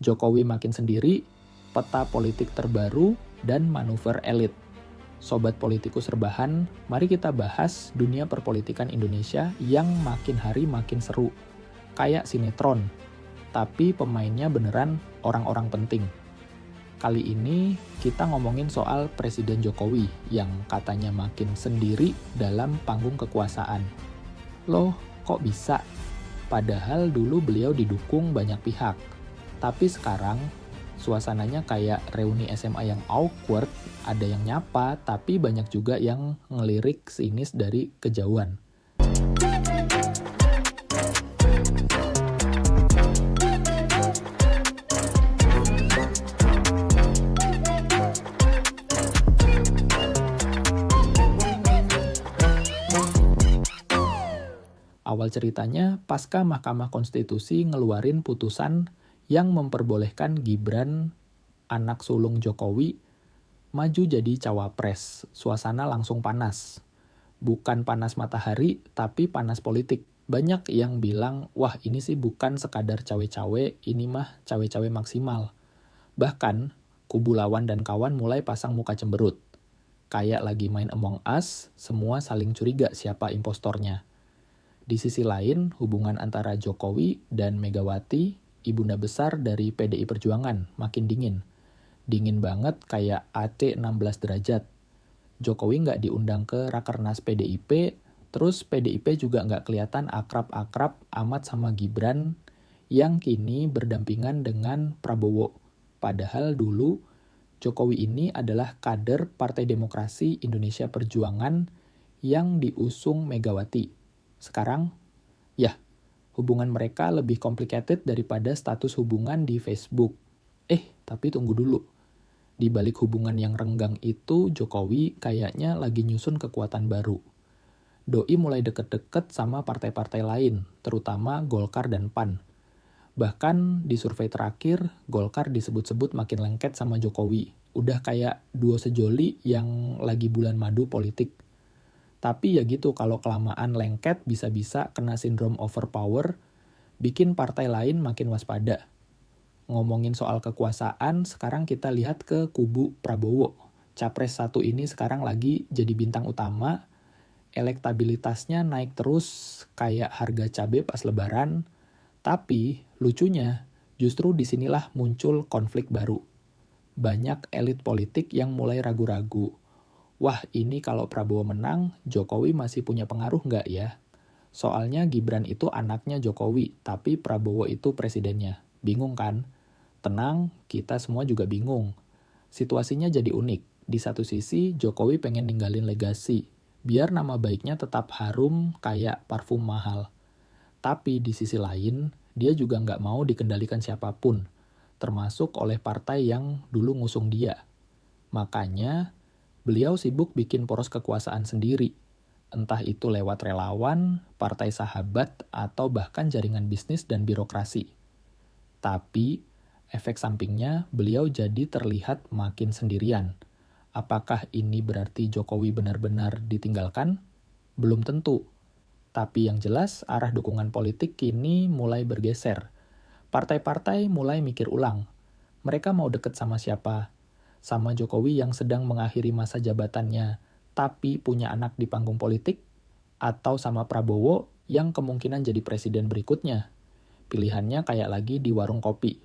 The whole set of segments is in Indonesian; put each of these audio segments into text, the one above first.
Jokowi makin sendiri, peta politik terbaru, dan manuver elit. Sobat Politikus Rebahan, mari kita bahas dunia perpolitikan Indonesia yang makin hari makin seru. Kayak sinetron, tapi pemainnya beneran orang-orang penting. Kali ini kita ngomongin soal Presiden Jokowi yang katanya makin sendiri dalam panggung kekuasaan. Loh, kok bisa? Padahal dulu beliau didukung banyak pihak. Tapi sekarang suasananya kayak reuni SMA yang awkward, ada yang nyapa tapi banyak juga yang ngelirik sinis dari kejauhan. Awal ceritanya, pasca Mahkamah Konstitusi ngeluarin putusan yang memperbolehkan Gibran, anak sulung Jokowi, maju jadi cawapres. Suasana langsung panas. Bukan panas matahari, tapi panas politik. Banyak yang bilang, wah ini sih bukan sekadar cawe-cawe, ini mah cawe-cawe maksimal. Bahkan, kubu lawan dan kawan mulai pasang muka cemberut. Kayak lagi main Among Us, semua saling curiga siapa impostornya. Di sisi lain, hubungan antara Jokowi dan Megawati, ibunda besar dari PDI Perjuangan, makin dingin. Dingin banget kayak AC 16 derajat. Jokowi nggak diundang ke Rakernas PDIP, terus PDIP juga nggak kelihatan akrab-akrab amat sama Gibran yang kini berdampingan dengan Prabowo. Padahal dulu Jokowi ini adalah kader Partai Demokrasi Indonesia Perjuangan yang diusung Megawati. Sekarang, ya, hubungan mereka lebih complicated daripada status hubungan di Facebook. Tapi tunggu dulu. Di balik hubungan yang renggang itu, Jokowi kayaknya lagi nyusun kekuatan baru. Doi mulai deket-deket sama partai-partai lain, terutama Golkar dan PAN. Bahkan di survei terakhir, Golkar disebut-sebut makin lengket sama Jokowi. Udah kayak duo sejoli yang lagi bulan madu politik. Tapi ya gitu, kalau kelamaan lengket bisa-bisa kena sindrom overpower, bikin partai lain makin waspada. Ngomongin soal kekuasaan, sekarang kita lihat ke kubu Prabowo. Capres 1 ini sekarang lagi jadi bintang utama, elektabilitasnya naik terus kayak harga cabai pas lebaran, tapi lucunya justru disinilah muncul konflik baru. Banyak elit politik yang mulai ragu-ragu. Wah, ini kalau Prabowo menang, Jokowi masih punya pengaruh nggak ya? Soalnya Gibran itu anaknya Jokowi, tapi Prabowo itu presidennya. Bingung kan? Tenang, kita semua juga bingung. Situasinya jadi unik. Di satu sisi, Jokowi pengen ninggalin legasi, biar nama baiknya tetap harum kayak parfum mahal. Tapi di sisi lain, dia juga nggak mau dikendalikan siapapun, termasuk oleh partai yang dulu ngusung dia. Makanya, beliau sibuk bikin poros kekuasaan sendiri, entah itu lewat relawan, partai sahabat, atau bahkan jaringan bisnis dan birokrasi. Tapi, efek sampingnya beliau jadi terlihat makin sendirian. Apakah ini berarti Jokowi benar-benar ditinggalkan? Belum tentu. Tapi yang jelas, arah dukungan politik kini mulai bergeser. Partai-partai mulai mikir ulang. Mereka mau deket sama siapa? Sama Jokowi yang sedang mengakhiri masa jabatannya, tapi punya anak di panggung politik, atau sama Prabowo yang kemungkinan jadi presiden berikutnya. Pilihannya kayak lagi di warung kopi.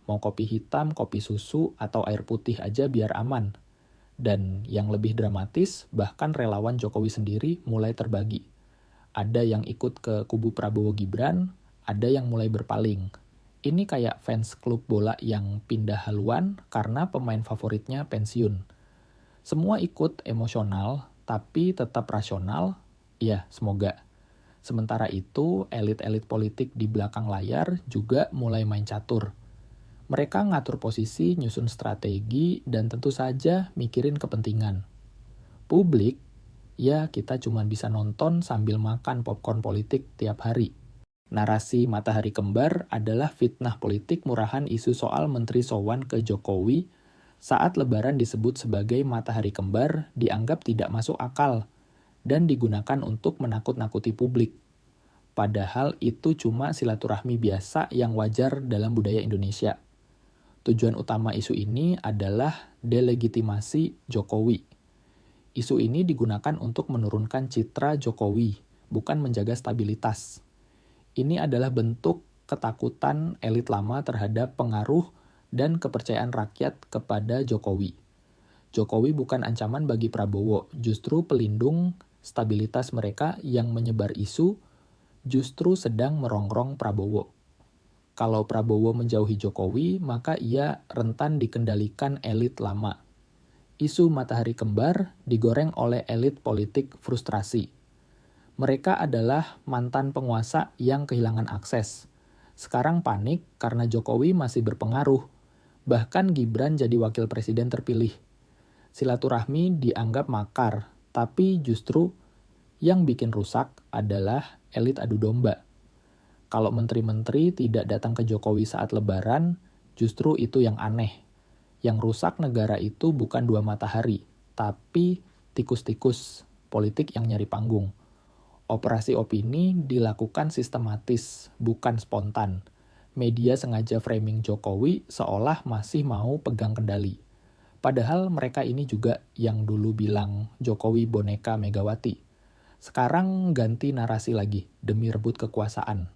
Mau kopi hitam, kopi susu, atau air putih aja biar aman. Dan yang lebih dramatis, bahkan relawan Jokowi sendiri mulai terbagi. Ada yang ikut ke kubu Prabowo Gibran, ada yang mulai berpaling. Ini kayak fans klub bola yang pindah haluan karena pemain favoritnya pensiun. Semua ikut emosional, tapi tetap rasional, ya semoga. Sementara itu, elit-elit politik di belakang layar juga mulai main catur. Mereka ngatur posisi, nyusun strategi, dan tentu saja mikirin kepentingan. Publik, ya kita cuma bisa nonton sambil makan popcorn politik tiap hari. Narasi Matahari Kembar adalah fitnah politik murahan isu soal Menteri Sowan ke Jokowi saat Lebaran disebut sebagai Matahari Kembar dianggap tidak masuk akal dan digunakan untuk menakut-nakuti publik. Padahal itu cuma silaturahmi biasa yang wajar dalam budaya Indonesia. Tujuan utama isu ini adalah delegitimasi Jokowi. Isu ini digunakan untuk menurunkan citra Jokowi, bukan menjaga stabilitas. Ini adalah bentuk ketakutan elit lama terhadap pengaruh dan kepercayaan rakyat kepada Jokowi. Jokowi bukan ancaman bagi Prabowo, justru pelindung stabilitas mereka yang menyebar isu justru sedang merongrong Prabowo. Kalau Prabowo menjauhi Jokowi, maka ia rentan dikendalikan elit lama. Isu matahari kembar digoreng oleh elit politik frustrasi. Mereka adalah mantan penguasa yang kehilangan akses. Sekarang panik karena Jokowi masih berpengaruh. Bahkan Gibran jadi wakil presiden terpilih. Silaturahmi dianggap makar, tapi justru yang bikin rusak adalah elit adu domba. Kalau menteri-menteri tidak datang ke Jokowi saat lebaran, justru itu yang aneh. Yang rusak negara itu bukan dua matahari, tapi tikus-tikus politik yang nyari panggung. Operasi opini dilakukan sistematis, bukan spontan. Media sengaja framing Jokowi seolah masih mau pegang kendali. Padahal mereka ini juga yang dulu bilang Jokowi boneka Megawati. Sekarang ganti narasi lagi demi rebut kekuasaan.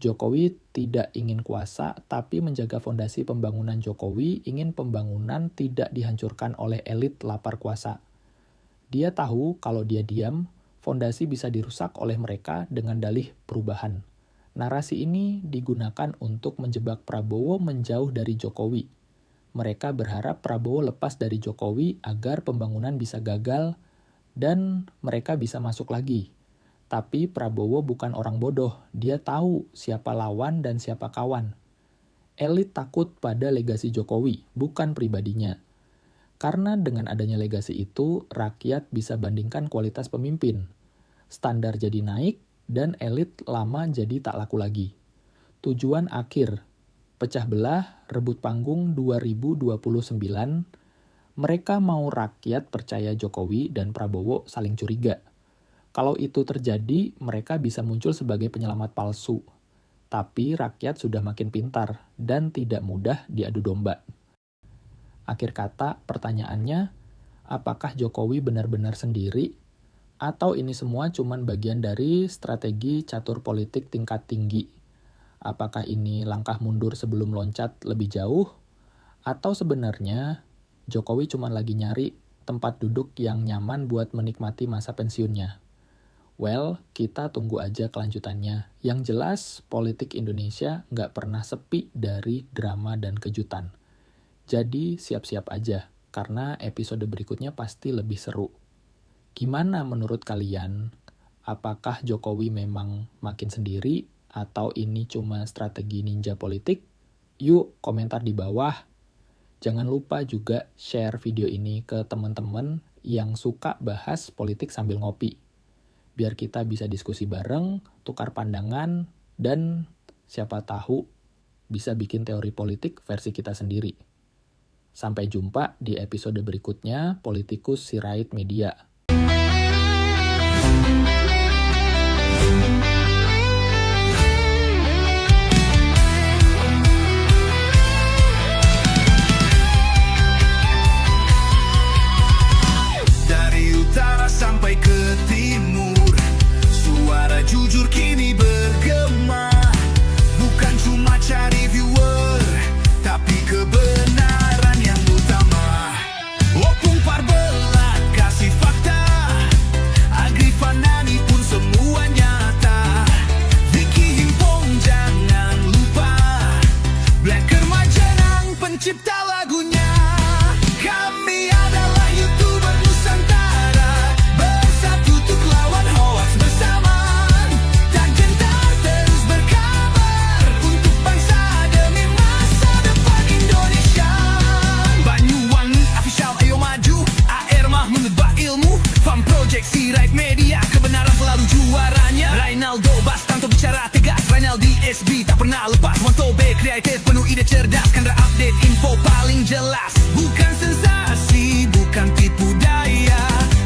Jokowi tidak ingin kuasa, tapi menjaga fondasi pembangunan Jokowi ingin pembangunan tidak dihancurkan oleh elit lapar kuasa. Dia tahu kalau dia diam, fondasi bisa dirusak oleh mereka dengan dalih perubahan. Narasi ini digunakan untuk menjebak Prabowo menjauh dari Jokowi. Mereka berharap Prabowo lepas dari Jokowi agar pembangunan bisa gagal dan mereka bisa masuk lagi. Tapi Prabowo bukan orang bodoh, dia tahu siapa lawan dan siapa kawan. Elit takut pada legasi Jokowi, bukan pribadinya. Karena dengan adanya legasi itu, rakyat bisa bandingkan kualitas pemimpin. Standar jadi naik, dan elit lama jadi tak laku lagi. Tujuan akhir, pecah belah, rebut panggung 2029, mereka mau rakyat percaya Jokowi dan Prabowo saling curiga. Kalau itu terjadi, mereka bisa muncul sebagai penyelamat palsu. Tapi rakyat sudah makin pintar dan tidak mudah diadu domba. Akhir kata, pertanyaannya, apakah Jokowi benar-benar sendiri? Atau ini semua cuma bagian dari strategi catur politik tingkat tinggi? Apakah ini langkah mundur sebelum loncat lebih jauh? Atau sebenarnya Jokowi cuma lagi nyari tempat duduk yang nyaman buat menikmati masa pensiunnya? Well, kita tunggu aja kelanjutannya. Yang jelas, politik Indonesia nggak pernah sepi dari drama dan kejutan. Jadi siap-siap aja, karena episode berikutnya pasti lebih seru. Gimana menurut kalian? Apakah Jokowi memang makin sendiri? Atau ini cuma strategi ninja politik? Yuk komentar di bawah. Jangan lupa juga share video ini ke teman-teman yang suka bahas politik sambil ngopi. Biar kita bisa diskusi bareng, tukar pandangan, dan siapa tahu bisa bikin teori politik versi kita sendiri. Sampai jumpa di episode berikutnya Politikus Sirait Media. Sampai ke timur, suara jujur kini bergema. Bukan cuma cari viewer, tapi kebenaran yang utama. Opung Parbelat kasih fakta, Agrifanani pun semua nyata. Vicky Himpong jangan lupa, Blacker Majenang pencipta lagunya. Kami adalah YouTuber Nusantara, bersatu untuk lawan hoax bersama. Tak gentar terus berkabar, untuk bangsa demi masa depan Indonesia. Banyuwangi official ayo maju, AR Mahmud bah ilmu, Farm Project Sirait Media, kebenaran selalu juaranya. Rinaldo Bastanto bicara tegas, Rinaldi SB tak pernah lepas. Wanto B kreatif penuh ide cerdas, Kendra update info paling jelas. Bukan sensasi, bukan tipu daya,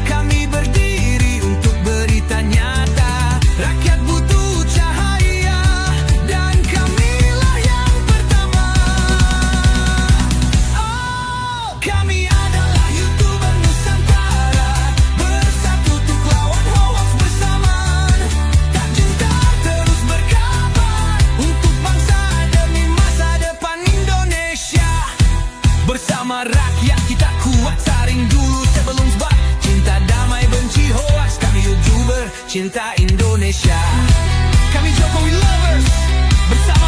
kami berdiri untuk berita nyata. Rakyat butuh cahaya, dan kamilah yang pertama. cinta Indonesia. Kami Jokowi Lovers bersama